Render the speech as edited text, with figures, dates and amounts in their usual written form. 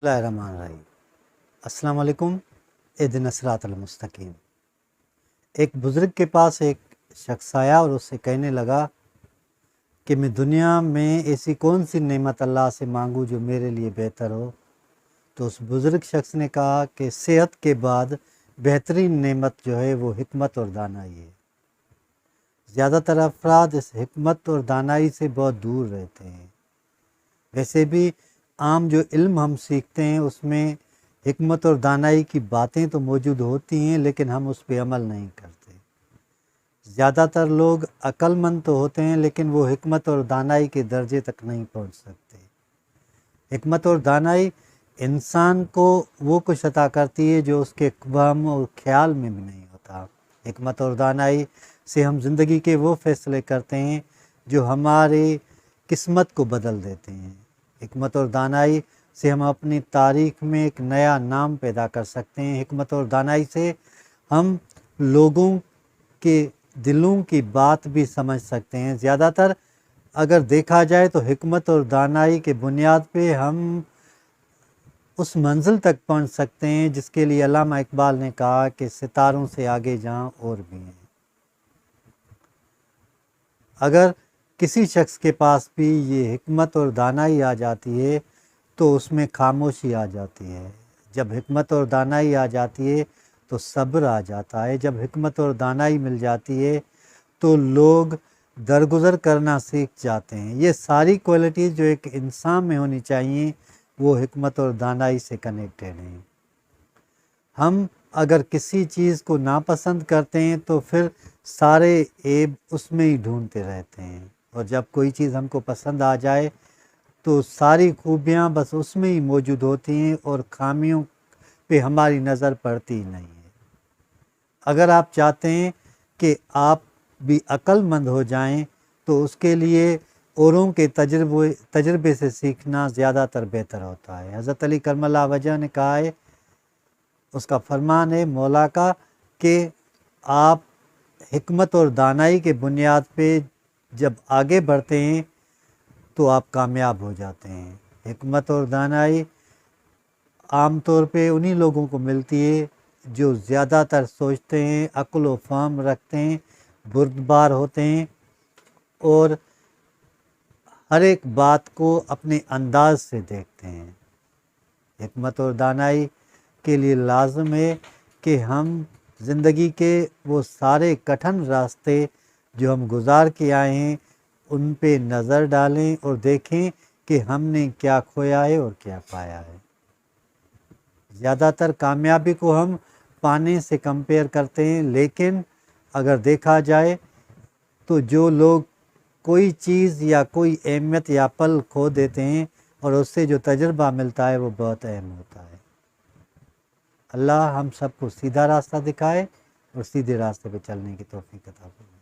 بسم اللہ الرحمن الرحیم۔ السلام علیکم۔ اہدنا الصراط المستقیم۔ ایک بزرگ کے پاس ایک شخص آیا اور اس سے کہنے لگا کہ میں دنیا میں ایسی کون سی نعمت اللہ سے مانگوں جو میرے لیے بہتر ہو؟ تو اس بزرگ شخص نے کہا کہ صحت کے بعد بہترین نعمت جو ہے وہ حکمت اور دانائی ہے۔ زیادہ تر افراد اس حکمت اور دانائی سے بہت دور رہتے ہیں۔ ویسے بھی عام جو علم ہم سیکھتے ہیں اس میں حکمت اور دانائی کی باتیں تو موجود ہوتی ہیں، لیکن ہم اس پہ عمل نہیں کرتے۔ زیادہ تر لوگ عقل مند تو ہوتے ہیں لیکن وہ حکمت اور دانائی کے درجے تک نہیں پہنچ سکتے۔ حکمت اور دانائی انسان کو وہ کچھ عطا کرتی ہے جو اس کے وہم اور خیال میں بھی نہیں ہوتا۔ حکمت اور دانائی سے ہم زندگی کے وہ فیصلے کرتے ہیں جو ہماری قسمت کو بدل دیتے ہیں۔ حکمت اور دانائی سے ہم اپنی تاریخ میں ایک نیا نام پیدا کر سکتے ہیں۔ حکمت اور دانائی سے ہم لوگوں کے دلوں کی بات بھی سمجھ سکتے ہیں۔ زیادہ تر اگر دیکھا جائے تو حکمت اور دانائی کے بنیاد پہ ہم اس منزل تک پہنچ سکتے ہیں جس کے لیے علامہ اقبال نے کہا کہ ستاروں سے آگے جہاں اور بھی ہیں۔ اگر کسی شخص کے پاس بھی یہ حکمت اور دانائی آ جاتی ہے تو اس میں خاموشی آ جاتی ہے۔ جب حکمت اور دانائی آ جاتی ہے تو صبر آ جاتا ہے۔ جب حکمت اور دانائی مل جاتی ہے تو لوگ درگزر کرنا سیکھ جاتے ہیں۔ یہ ساری کوالٹیز جو ایک انسان میں ہونی چاہیے وہ حکمت اور دانائی سے کنیکٹڈ ہیں۔ ہم اگر کسی چیز کو ناپسند کرتے ہیں تو پھر سارے عیب اس میں ہی ڈھونڈتے رہتے ہیں، اور جب کوئی چیز ہم کو پسند آ جائے تو ساری خوبیاں بس اس میں ہی موجود ہوتی ہیں اور خامیوں پہ ہماری نظر پڑتی ہی نہیں ہے۔ اگر آپ چاہتے ہیں کہ آپ بھی عقل مند ہو جائیں تو اس کے لیے اوروں کے تجربے سے سیکھنا زیادہ تر بہتر ہوتا ہے۔ حضرت علی کرم اللہ وجہ نے کہا ہے، اس کا فرمان ہے مولا کا، کہ آپ حکمت اور دانائی کے بنیاد پہ جب آگے بڑھتے ہیں تو آپ کامیاب ہو جاتے ہیں۔ حکمت اور دانائی عام طور پہ انہی لوگوں کو ملتی ہے جو زیادہ تر سوچتے ہیں، عقل و فہم رکھتے ہیں، بردبار ہوتے ہیں اور ہر ایک بات کو اپنے انداز سے دیکھتے ہیں۔ حکمت اور دانائی کے لیے لازم ہے کہ ہم زندگی کے وہ سارے کٹھن راستے جو ہم گزار کے آئے ہیں ان پہ نظر ڈالیں اور دیکھیں کہ ہم نے کیا کھویا ہے اور کیا پایا ہے۔ زیادہ تر کامیابی کو ہم پانے سے کمپیئر کرتے ہیں، لیکن اگر دیکھا جائے تو جو لوگ کوئی چیز یا کوئی اہمیت یا پل کھو دیتے ہیں اور اس سے جو تجربہ ملتا ہے وہ بہت اہم ہوتا ہے۔ اللہ ہم سب کو سیدھا راستہ دکھائے اور سیدھے راستے پہ چلنے کی توفیق عطا فرمائے۔